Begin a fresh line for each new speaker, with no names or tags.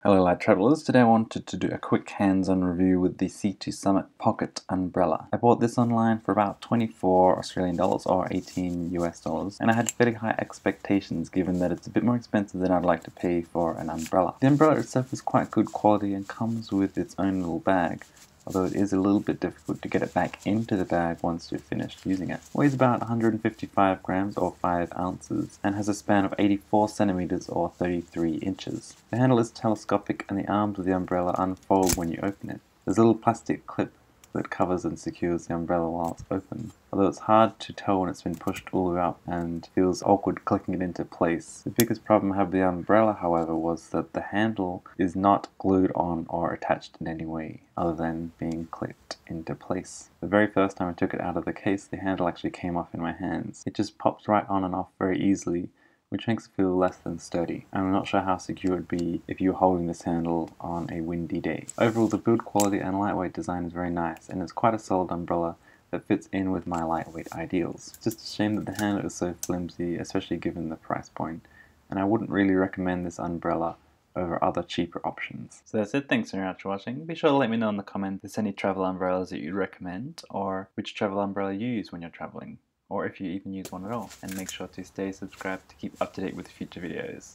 Hello light travellers, today I wanted to do a quick hands-on review with the C2 Summit Pocket Umbrella. I bought this online for about 24 Australian dollars or 18 US dollars, and I had fairly high expectations given that it's a bit more expensive than I'd like to pay for an umbrella. The umbrella itself is quite good quality and comes with its own little bag, although it is a little bit difficult to get it back into the bag once you've finished using it. It weighs about 155 grams or 5 ounces and has a span of 84 centimeters or 33 inches. The handle is telescopic and the arms of the umbrella unfold when you open it. There's a little plastic clip that covers and secures the umbrella while it's open, although it's hard to tell when it's been pushed all the way up and feels awkward clicking it into place. The biggest problem I have with the umbrella, however, was that the handle is not glued on or attached in any way other than being clipped into place. The very first time I took it out of the case, the handle actually came off in my hands. It just pops right on and off very easily, which makes it feel less than sturdy. I'm not sure how secure it would be if you were holding this handle on a windy day. Overall, the build quality and lightweight design is very nice, and it's quite a solid umbrella that fits in with my lightweight ideals. It's just a shame that the handle is so flimsy, especially given the price point, and I wouldn't really recommend this umbrella over other cheaper options. So that's it, thanks very much for watching. Be sure to let me know in the comments if there's any travel umbrellas that you'd recommend, or which travel umbrella you use when you're traveling, or if you even use one at all. And make sure to stay subscribed to keep up to date with future videos.